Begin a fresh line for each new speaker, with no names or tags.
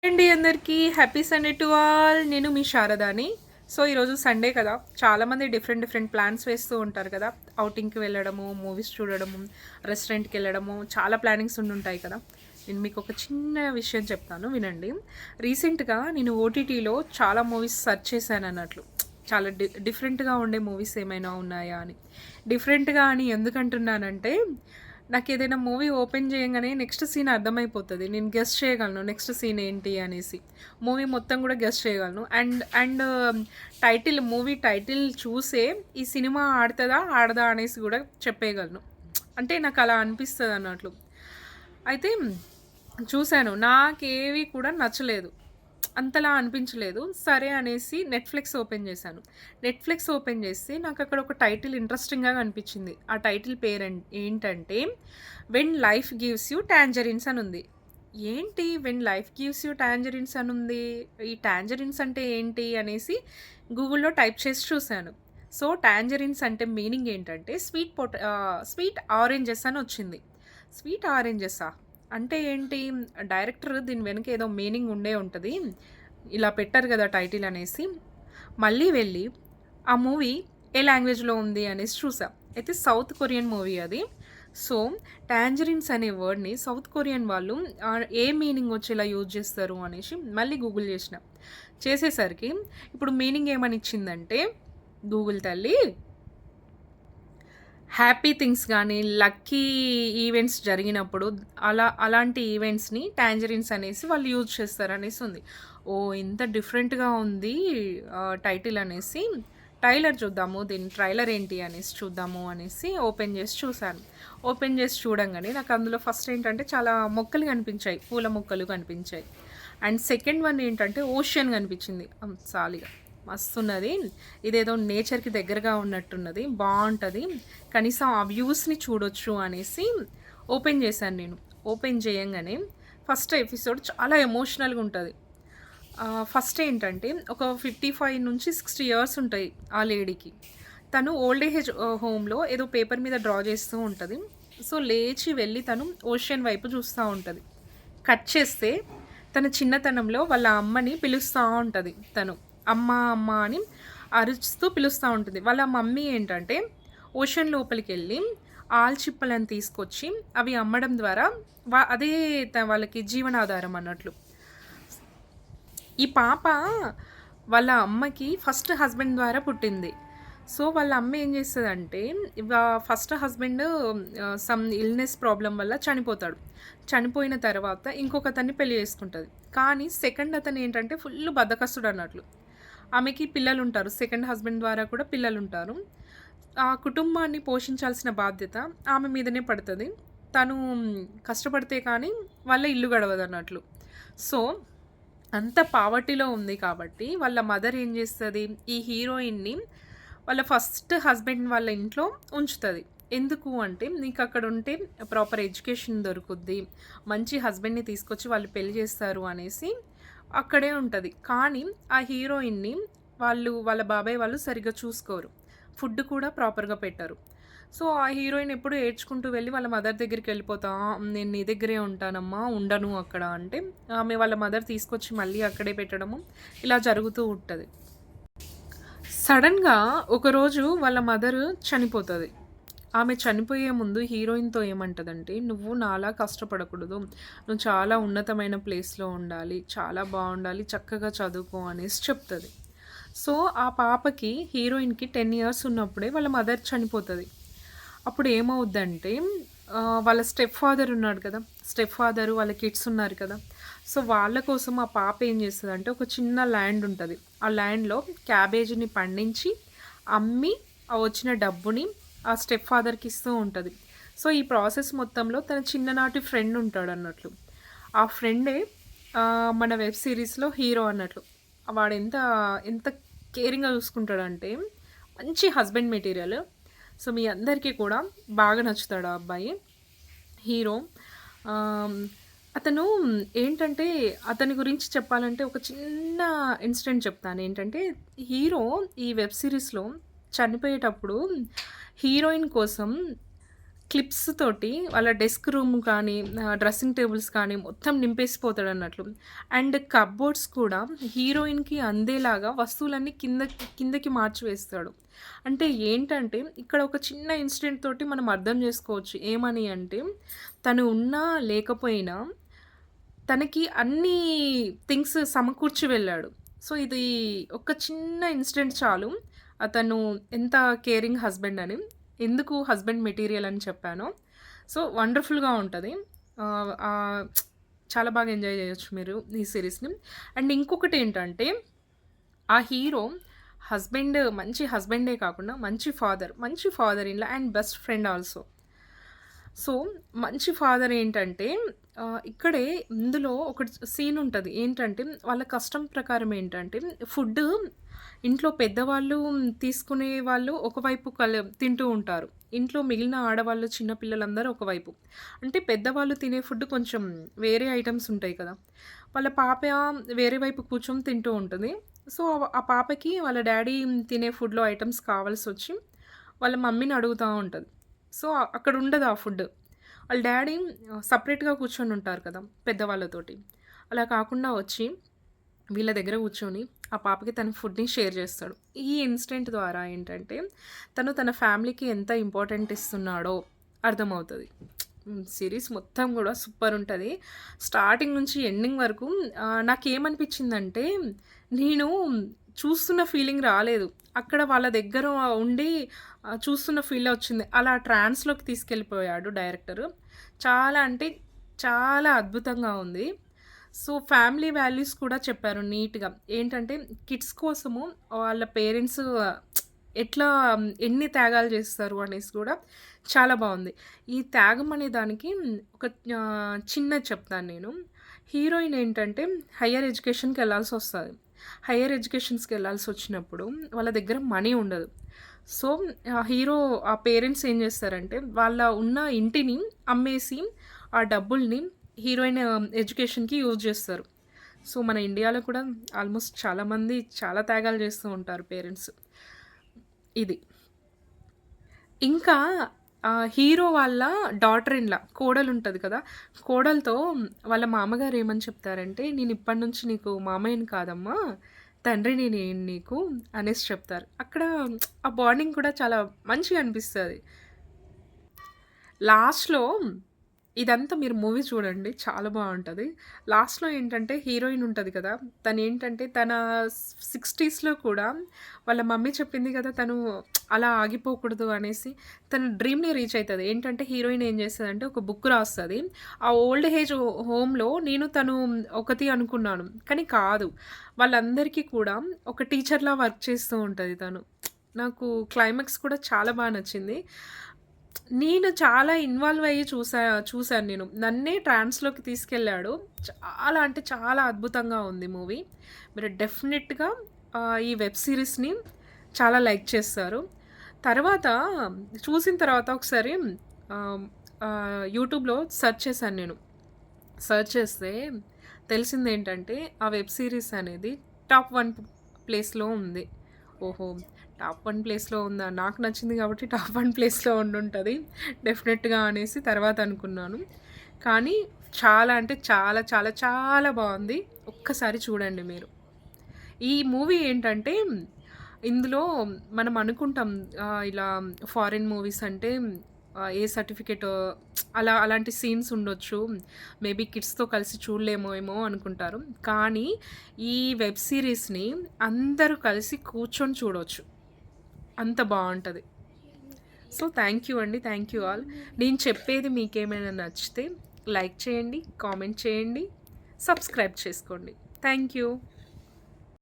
అండి అందరికీ happy Sunday to all. నేను మీ శారదాని. సో ఈరోజు సండే కదా, చాలామంది డిఫరెంట్ డిఫరెంట్ ప్లాన్స్ వేస్తూ ఉంటారు కదా. అవుటింగ్కి వెళ్ళడము, మూవీస్ చూడడము, రెస్టారెంట్కి వెళ్ళడము, చాలా ప్లానింగ్స్ ఉండుంటాయి కదా. నేను మీకు ఒక చిన్న విషయం చెప్తాను, వినండి. రీసెంట్గా నేను ఓటీటీలో చాలా మూవీస్ సెర్చ్ చేశాను అన్నట్లు. చాలా డిఫరెంట్గా ఉండే మూవీస్ ఏమైనా ఉన్నాయా అని. డిఫరెంట్గా అని ఎందుకంటున్నానంటే, నాకు ఏదైనా మూవీ ఓపెన్ చేయంగానే నెక్స్ట్ సీన్ అర్థమైపోతుంది. నేను గెస్ట్ చేయగలను నెక్స్ట్ సీన్ ఏంటి అనేసి. మూవీ మొత్తం కూడా గెస్ట్ చేయగలను. అండ్ టైటిల్, మూవీ టైటిల్ చూసే ఈ సినిమా ఆడుతుందా ఆడదా అనేసి కూడా చెప్పేయగలను. అంటే నాకు అలా అనిపిస్తుంది అన్నట్లు. అయితే చూశాను, నాకేవి కూడా నచ్చలేదు, అంతలా అనిపించలేదు. సరే అనేసి నెట్‌ఫ్లిక్స్ ఓపెన్ చేశాను. నెట్‌ఫ్లిక్స్ ఓపెన్ చేస్తే నాకు అక్కడ ఒక టైటిల్ ఇంట్రెస్టింగ్‌గా కనిపించింది. ఆ టైటిల్ ఏంటంటే 'వెన్ లైఫ్ గివ్స్ యూ టాంజరిన్స్' అని ఉంది. ఏంటి 'వెన్ లైఫ్ గివ్స్ యూ టాంజరిన్స్' అని ఉంది? ఈ టాంజరిన్స్ అంటే ఏంటి అనేసి గూగుల్‌లో టైప్ చేసి చూశాను. సో టాంజరిన్స్ అంటే మీనింగ్ ఏంటంటే స్వీట్ ఆరెంజెస్ అని వచ్చింది. స్వీట్ ఆరెంజెసా? అంటే ఏంటి? డైరెక్టర్ దీని వెనక ఏదో మీనింగ్ ఉండే ఉంటది. ఇలా పెట్టారు కదా టైటిల్ అనేసి. మళ్ళీ వెళ్ళి ఆ మూవీ ఏ లాంగ్వేజ్‌లో ఉంది అనేసి చూసా. అయితే సౌత్ కొరియన్ మూవీ అది. సో, టాంజరిన్స్ అనే వర్డ్‌ని సౌత్ కొరియన్ వాళ్ళు ఏ మీనింగ్ వచ్చేలా యూజ్ చేస్తారు అనేసి మళ్ళీ గూగుల్ చేసిన. చేసేసరికి ఇప్పుడు మీనింగ్ ఏమని ఇచ్చిందంటే, గూగుల్ తల్లి, హ్యాపీ థింగ్స్ గానీ, లక్కీ ఈవెంట్స్ జరిగినప్పుడు అలాంటి ఈవెంట్స్‌ని టాంజరిన్స్ అనేసి వాళ్ళు యూజ్ చేస్తారనేసి ఉంది. ఓహ్! ఇంత డిఫరెంట్‌గా ఉంది టైటిల్ అనేసి, ట్రైలర్ చూద్దాము, దీని ట్రైలర్ ఏంటి అనేసి చూద్దాము అనేసి ఓపెన్ చేసి చూశాను. ఓపెన్ చేసి చూడంగానే నాకు అందులో ఫస్ట్ ఏంటంటే చాలా మొక్కలు కనిపించాయి. పూల మొక్కలు కనిపించాయి. అండ్ సెకండ్ వన్ ఏంటంటే ఓషన్ కనిపించింది. సాలిగా మస్తున్నది. ఇదేదో నేచర్‌కి దగ్గరగా ఉన్నట్టున్నది. బావుంటది. కనీసం ఆ వ్యూస్‌ని చూడొచ్చు అనేసి ఓపెన్ చేశాను నేను. ఓపెన్ చేయంగానే ఫస్ట్ ఎపిసోడ్ చాలా ఎమోషనల్‌గా ఉంటది. ఫస్ట్ ఏంటంటే ఒక 55-60 ఇయర్స్ ఉంటాయి ఆ లేడీకి. తను ఓల్డ్ ఏజ్ హోమ్‌లో ఏదో పేపర్ మీద డ్రా చేస్తూ ఉంటది. సో, లేచి వెళ్ళి తను ఓషన్ వైపు చూస్తా ఉంటది. కట్ చేస్తే తన చిన్నతనంలో వాళ్ళ అమ్మని పిలుస్తా ఉంటది తను. అమ్మ, అమ్మ అని అరుస్తూ పిలుస్తా ఉంటుంది. వాళ్ళ మమ్మీ ఏంటంటే ఓషన్ లోపలికెళ్ళి ఆల్చిప్పలను తీసుకొచ్చి అవి అమ్మడం ద్వారా అదే వాళ్ళకి జీవనాధారం అన్నట్లు. ఈ పాప వాళ్ళ అమ్మకి ఫస్ట్ హస్బెండ్ ద్వారా పుట్టింది. సో, వాళ్ళ అమ్మ ఏం చేస్తదంటే, first husband some illness problem వల్ల చనిపోతాడు. చనిపోయిన తర్వాత ఇంకొకతన్ని పెళ్లి చేసుకుంటది. కానీ సెకండ్ అతను ఏంటంటే ఫుల్ బద్ధకస్తుడు అన్నట్లు. ఆమెకి పిల్లలుంటారు. సెకండ్ హస్బెండ్ ద్వారా కూడా పిల్లలుంటారు. ఆ కుటుంబాన్ని పోషించాల్సిన బాధ్యత ఆమె మీదనే పడతది. తను కష్టపడితే కానీ వాళ్ళ ఇల్లు గడవదన్నట్లు. సో, అంత పావర్టీలో ఉంది కాబట్టి వాళ్ళ మదర్ ఏం చేస్తది, ఈ హీరోయిన్‌ని వాళ్ళ ఫస్ట్ హస్బెండ్ వాళ్ళ ఇంట్లో ఉంచుతది. ఎందుకు అంటే, నీకక్కడుంటే ప్రాపర్ ఎడ్యుకేషన్ దొరుకుద్ది, మంచి హస్బెండ్‌ని తీసుకొచ్చి వాళ్ళు పెళ్లి చేస్తారు అనేసి అక్కడే ఉంటది. కానీ ఆ హీరోయిన్‌ని వాళ్ళ బాబాయ్ వాళ్ళు సరిగ్గా చూసుకోరు. ఫుడ్ కూడా ప్రాపర్‌గా పెట్టరు. సో, ఆ హీరోయిన్ ఎప్పుడు ఏడ్చుకుంటూ వెళ్ళి వాళ్ళ మదర్ దగ్గరికెళ్ళిపోతా, "నేను నీ దగ్గరే ఉంటానమ్మా, ఉండను అక్కడ" అంటే, ఆమె వాళ్ళ మదర్ తీసుకొచ్చి మళ్ళీ అక్కడే పెట్టడము, ఇలా జరుగుతూ ఉంటది. సడన్‌గా ఒకరోజు వాళ్ళ మదరు చనిపోతది. ఆమె చనిపోయే ముందు హీరోయిన్‌తో ఏమంటదంటే, "నువ్వు నాలా కష్టపడకూడదు. నువ్వు చాలా ఉన్నతమైన ప్లేస్‌లో ఉండాలి. చాలా బావుండాలి. చక్కగా చదువుకో" అనేసి చెప్తది. సో, ఆ పాపకి, హీరోయిన్‌కి 10 ఇయర్స్ ఉన్నప్పుడే వాళ్ళ మదర్ చనిపోతది. అప్పుడు ఏమవుద్దంటే, వాళ్ళ స్టెప్ ఫాదర్ ఉన్నాడు కదా! స్టెప్ ఫాదరు, వాళ్ళ కిడ్స్ ఉన్నారు కదా! సో, వాళ్ళ కోసం ఆ పాప ఏం చేస్తదంటే, ఒక చిన్న ల్యాండ్ ఉంటది. ఆ ల్యాండ్‌లో క్యాబేజీని పండించి, అమ్మి, ఆ వచ్చిన డబ్బుని ఆ స్టెప్ ఫాదర్‌కి ఇస్తూ ఉంటది. సో, ఈ ప్రాసెస్ మొత్తంలో తన చిన్ననాటి ఫ్రెండ్ ఉంటాడన్నట్లు. ఆ ఫ్రెండే మన వెబ్ సీరీస్‌లో హీరో అన్నట్లు. వాడెంత ఎంత కేరింగ్‌గా చూసుకుంటాడంటే, మంచి హస్బెండ్ మెటీరియల్. సో, మీ అందరికీ కూడా బాగా నచ్చుతాడు ఆ అబ్బాయి. హీరో. ఆహ్, అతను ఏంటంటే, అతని గురించి చెప్పాలంటే ఒక చిన్న ఇన్సిడెంట్ చెప్తాను. ఏంటంటే, హీరో ఈ వెబ్ సీరీస్‌లో చనిపోయేటప్పుడు హీరోయిన్ కోసం క్లిప్స్ తోటి వాళ్ళ డెస్క్ రూమ్ కానీ, డ్రెస్సింగ్ టేబుల్స్ కానీ మొత్తం నింపేసిపోతాడన్నట్లు. అండ్ కప్‌బోర్డ్స్ కూడా హీరోయిన్‌కి అందేలాగా వస్తువులన్నీ కిందకి మార్చి వేస్తాడు. అంటే ఏంటంటే, ఇక్కడ ఒక చిన్న ఇన్సిడెంట్ తోటి మనం అర్థం చేసుకోవచ్చు. ఏమని అంటే, తను ఉన్నా లేకపోయినా తనకి అన్నీ థింగ్స్ సమకూర్చి వెళ్ళాడు. సో, ఇది ఒక చిన్న ఇన్సిడెంట్ చాలు. అతను ఎంత కేరింగ్ హస్బెండ్ అని. ఎందుకు హస్బెండ్ మెటీరియల్ అని చెప్పానో. సో, వండర్‌ఫుల్‌గా ఉంటది. ఆహ్, ఆహ్, చాలా బాగా ఎంజాయ్ చేయొచ్చు మీరు ఈ సీరీస్‌ని. అండ్ ఇంకొకటేంటంటే, ఆ హీరో మంచి హస్బెండే కాకుండా మంచి father in law and best friend also. So, మంచి ఫాదర్ ఏంటంటే ఇక్కడే ఇందులో ఒక సీన్ ఉంటది. ఏంటంటే వాళ్ళ కష్టం ప్రకారం ఏంటంటే ఫుడ్డు ఇంట్లో పెద్దవాళ్ళు తీసుకునే వాళ్ళు ఒకవైపు తింటూ ఉంటారు. ఇంట్లో మిగిలిన ఆడవాళ్ళు, చిన్న పిల్లలందరూ ఒకవైపు. అంటే పెద్దవాళ్ళు తినే ఫుడ్ కొంచెం వేరే ఐటెమ్స్ ఉంటాయి కదా! వాళ్ళ పాప వేరే వైపు కూర్చొని తింటూ ఉంటది. సో, ఆ పాపకి వాళ్ళ డ్యాడీ తినే ఫుడ్‌లో ఐటెమ్స్ కావాల్సొచ్చి వాళ్ళ మమ్మీని అడుగుతా ఉంటది. సో, అక్కడ ఉండదు ఆ ఫుడ్. వాళ్ళ డ్యాడీ సెపరేట్‌గా కూర్చొనుంటారు కదా! పెద్దవాళ్ళతోటి. అలా కాకుండా వచ్చి వీళ్ళ దగ్గర కూర్చొని ఆ పాపకి తన ఫుడ్‌ని షేర్ చేస్తాడు. ఈ ఇన్సిడెంట్ ద్వారా ఏంటంటే తను తన ఫ్యామిలీకి ఎంత ఇంపార్టెంట్ ఇస్తున్నాడో అర్థమవుతది. సీరీస్ మొత్తం గూడా సూపరుంటది. స్టార్టింగ్ నుంచి ఎండింగ్ వరకు నాకేమనిపించిందంటే నేను చూస్తున్న ఫీలింగ్ రాలేదు. అక్కడ వాళ్ళ దగ్గర ఉండి చూస్తున్న ఫీలే వచ్చింది. అలా ట్రాన్స్‌లోకి తీసుకెళ్ళిపోయాడు డైరెక్టరు. చాలా అంటే చాలా అద్భుతంగా ఉంది. సో, ఫ్యామిలీ వాల్యూస్ కూడా చెప్పారు నీట్‌గా. ఏంటంటే కిడ్స్ కోసము వాళ్ళ పేరెంట్స్ ఎట్లా ఎన్ని త్యాగాలు చేస్తారు అనేసి కూడా చాలా బావుంది. ఈ త్యాగం అనే దానికి ఒక చిన్నది చెప్తాను నేను. హీరోయిన్ ఏంటంటే హైయర్ ఎడ్యుకేషన్‌కెళ్ళాల్సొస్తది. హైయర్ ఎడ్యుకేషన్స్‌కెళ్ళాల్సొచ్చినప్పుడు వాళ్ళ దగ్గర మనీ ఉండదు. సో, ఆ పేరెంట్స్ ఏం చేస్తారంటే వాళ్ళ ఉన్న ఇంటిని అమ్మేసి ఆ డబ్బుల్ని హీరోయిన్ ఎడ్యుకేషన్‌కి యూజ్ చేస్తారు. సో, మన ఇండియాలో కూడా ఆల్మోస్ట్ చాలామంది చాలా త్యాగాలు చేస్తూ ఉంటారు పేరెంట్స్. ఇది. ఇంకా హీరో వాళ్ళ డాటర్ ఇన్ లా కోడలుంటది కదా! కోడలతో వాళ్ళ మామగారు ఏమని చెప్తారంటే, "నేనిప్పటి నుంచి నీకు మామయ్యని కాదమ్మా, తండ్రిని నేను నీకు" అనేసి చెప్తారు. అక్కడ ఆ బాండింగ్ కూడా చాలా మంచిగా అనిపిస్తది. లాస్ట్‌లో ఇదంతా మీరు మూవీ చూడండి. చాలా బావుంటది. లాస్ట్‌లో ఏంటంటే హీరోయిన్ ఉంటది కదా! తనేంటంటే తన 60స్‌లో కూడా వాళ్ళ మమ్మీ చెప్పింది కదా! తను అలా ఆగిపోకూడదు అనేసి తన డ్రీమ్‌ని రీచ్ అయితది. ఏంటంటే హీరోయిన్ ఏం చేస్తదంటే ఒక బుక్ రాస్తది. ఆ ఓల్డ్ ఏజ్ హోమ్‌లో తను ఒకతి అనుకున్నాను. కానీ కాదు. వాళ్ళందరికీ కూడా ఒక టీచర్‌లా వర్క్ చేస్తూ ఉంటది తను. నాకు క్లైమాక్స్ కూడా చాలా నచ్చింది. నేను చాలా ఇన్వాల్వ్ అయ్యి చూసాను నేను. నన్నే ట్రాన్స్‌లోకి తీసుకెళ్ళాడు. చాలా అంటే చాలా అద్భుతంగా ఉంది మూవీ. మీరు డెఫినిట్‌గా ఈ వెబ్ సీరీస్‌ని చాలా లైక్ చేస్తారు. తర్వాత చూసిన తర్వాత ఒకసారి ఆహ్, యూట్యూబ్‌లో సెర్చ్ చేశాను నేను. సెర్చ్ చేస్తే తెలిసిందేంటంటే ఆ వెబ్ సీరీస్ అనేది టాప్ 1 ప్లేస్‌లో ఉంది. ఓహో! టాప్ 1 ప్లేస్‌లో ఉందా? నాకు నచ్చింది కాబట్టి టాప్ 1 ప్లేస్‌లో ఉండుంటది డెఫినెట్‌గా అనేసి తర్వాత అనుకున్నాను. కానీ చాలా అంటే చాలా చాలా చాలా బావుంది. ఒక్కసారి చూడండి మీరు. ఈ మూవీ ఏంటంటే ఇందులో మనం అనుకుంటాం ఇలా ఫారిన్ మూవీస్ అంటే ఏ సర్టిఫికేటో అలాంటి సీన్స్ ఉండొచ్చు. మేబీ కిడ్స్‌తో కలిసి చూడలేమేమో అనుకుంటారు. కానీ ఈ వెబ్ సీరీస్‌ని అందరూ కలిసి కూర్చొని చూడొచ్చు. అంత బావుంటది. సో, థ్యాంక్ యూ అండి. Thank you all. నేను చెప్పేది మీకేమైనా నచ్చితే లైక్ చేయండి, కామెంట్ చేయండి, సబ్స్క్రైబ్ చేసుకోండి. Thank you.